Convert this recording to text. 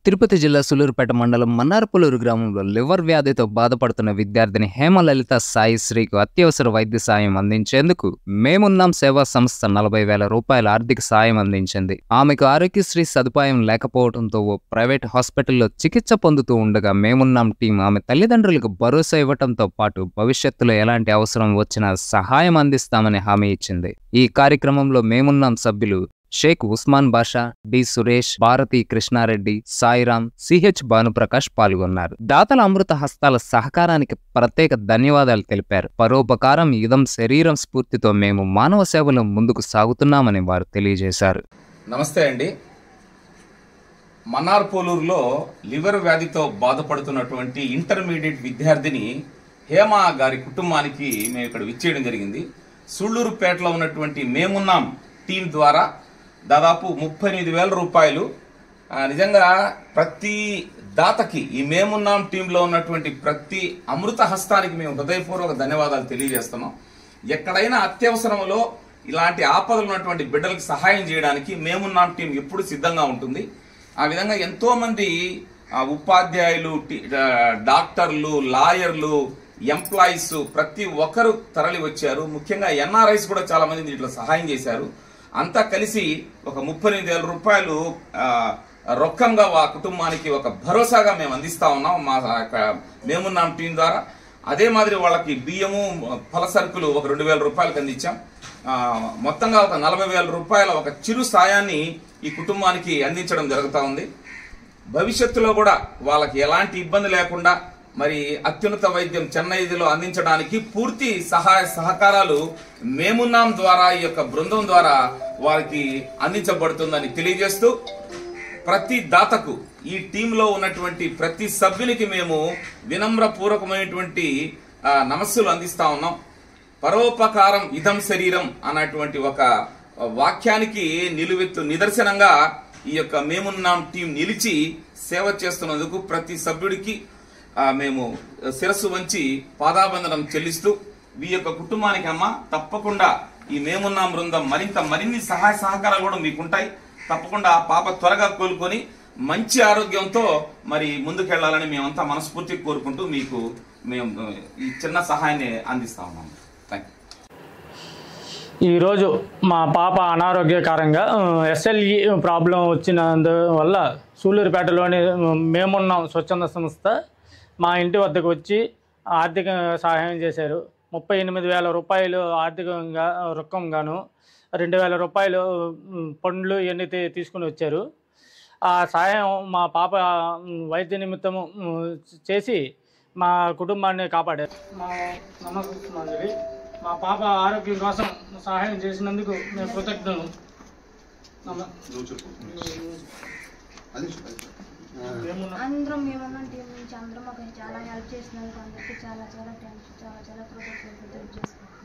తిరుపతి జిల్లా సులూరుపేట మండలం మన్నారపులూరు గ్రామంలో లివర్ వ్యాధితో బాధపడుతున్న విద్యార్థిని హేమలలిత సాయిశ్రీకు అత్యవసర వైద్య సాయం అందించేందుకు మేమున్నాం సేవా సంస్థ 40,000 రూపాయల ఆర్థిక సాయం అందించింది. ఆమెకు ఆరోగ్యశ్రీ సదుపాయం లేకపోవడంతో ఓ ప్రైవేట్ హాస్పిటల్లో చికిత్స పొందుతూ ఉండగా మేమున్నాం టీం ఆమె తల్లిదండ్రులకు భరోసా ఇవ్వడంతో పాటు భవిష్యత్తులో ఎలాంటి అవసరం వచ్చినా సహాయం అందిస్తామని హామీ ఇచ్చింది. ఈ కార్యక్రమంలో మేమున్నాం సభ్యులు షేక్ ఉస్మాన్ బాషా, డి సురేష్, భారతి కృష్ణారెడ్డి, సాయిరామ్, సిహెచ్ భానుప్రకాష్ పాల్గొన్నారు. దాతల అమృత హస్తాల సహకారానికి ప్రత్యేక ధన్యవాదాలు తెలిపారు. పరోపకారం ఇదం శరీరం స్ఫూర్తితో మేము మానవ సేవలో ముందుకు సాగుతున్నామని వారు తెలియజేశారు. నమస్తే అండి. మన్నార్పోలూరులో లివర్ వ్యాధితో బాధపడుతున్నటువంటి ఇంటర్మీడియట్ విద్యార్థిని హేమ గారి కుటుంబానికి మేము ఇక్కడ విచ్చేయడం జరిగింది. సుళ్ళూరుపేటలో ఉన్నటువంటి మేమున్నాం టీం ద్వారా దాదాపు 38,000 రూపాయలు నిజంగా ప్రతి దాతకి ఈ మేమున్నాం టీంలో ఉన్నటువంటి ప్రతి అమృత హస్తానికి మేము హృదయపూర్వక ధన్యవాదాలు తెలియజేస్తున్నాం. ఎక్కడైనా అత్యవసరంలో ఇలాంటి ఆపదలు ఉన్నటువంటి బిడ్డలకు సహాయం చేయడానికి మేమున్నాం టీం ఎప్పుడు సిద్ధంగా ఉంటుంది. ఆ విధంగా ఎంతో మంది ఉపాధ్యాయులు, డాక్టర్లు, లాయర్లు, ఎంప్లాయీస్ ప్రతి ఒక్కరు తరలి వచ్చారు. ముఖ్యంగా ఎన్ఆర్ఐస్ కూడా చాలా మంది దీంట్లో సహాయం చేశారు. అంతా కలిసి ఒక 38,000 రూపాయలు రొక్కంగా ఆ కుటుంబానికి ఒక భరోసాగా మేము అందిస్తా ఉన్నాం మా మేమున్నాం టీం ద్వారా. అదే మాదిరి వాళ్ళకి బియ్యము, ఫలసరుకులు ఒక 2,000 రూపాయలకు అందించాం. మొత్తంగా ఒక 40,000 రూపాయల ఒక చిరు సాయాన్ని ఈ కుటుంబానికి అందించడం జరుగుతూ ఉంది. భవిష్యత్తులో కూడా వాళ్ళకి ఎలాంటి ఇబ్బంది లేకుండా మరి అత్యున్నత వైద్యం చెన్నైలో అందించడానికి పూర్తి సహాయ సహకారాలు మేమున్నాం ద్వారా ఈ యొక్క బృందం ద్వారా వారికి అందించబడుతుందని తెలియజేస్తూ ప్రతి దాతకు ఈ టీంలో ఉన్నటువంటి ప్రతి సభ్యునికి మేము వినమ్రపూర్వకమైనటువంటి నమస్సులు అందిస్తా ఉన్నాం. పరోపకారం ఇదం శరీరం అన్నటువంటి ఒక వాక్యానికి నిలువెత్తు నిదర్శనంగా ఈ యొక్క మేమున్నాం టీం నిలిచి సేవ చేస్తున్నందుకు ప్రతి సభ్యుడికి మేము శిరస్సు వంచి పాదాబంధనం చెల్లిస్తూ ఈ యొక్క కుటుంబానికి అమ్మ తప్పకుండా ఈ మేమున్నాం బృందం మరిన్ని సహాయ సహకారాలు కూడా మీకుంటాయి. తప్పకుండా ఆ పాప త్వరగా కోలుకొని మంచి ఆరోగ్యంతో మరి ముందుకెళ్లాలని మేమంతా మనస్ఫూర్తిగా కోరుకుంటూ మీకు మేము ఈ చిన్న సహాయాన్ని అందిస్తా ఉన్నాము. Thank you. ఈరోజు మా పాప అనారోగ్యకరంగా ఎస్ఎల్ఈ ప్రాబ్లం వచ్చినందువల్ల సూళ్ళూరుపేటలోని మేమున్నాం స్వచ్ఛంద సంస్థ మా ఇంటి వద్దకు వచ్చి ఆర్థిక సహాయం చేశారు. 38,000 రూపాయలు ఆర్థికంగా రొక్కంగాను 2,000 రూపాయలు పండ్లు ఇవన్నీ తీసుకుని వచ్చారు. ఆ సహాయం మా పాప వైద్య నిమిత్తము చేసి మా కుటుంబాన్ని కాపాడారు. నమస్కారం. మా పాప ఆరోగ్యం కోసం సహాయం చేసినందుకు మేము కృతజ్ఞతలు. అందరం మేమున్నాం టీం నుంచి అందరం మాకు చాలా హెల్ప్ చేసినందుకు అందరికీ చాలా థ్యాంక్స్, చాలా కృతజ్ఞతలు తెలియజేసుకుంటాం.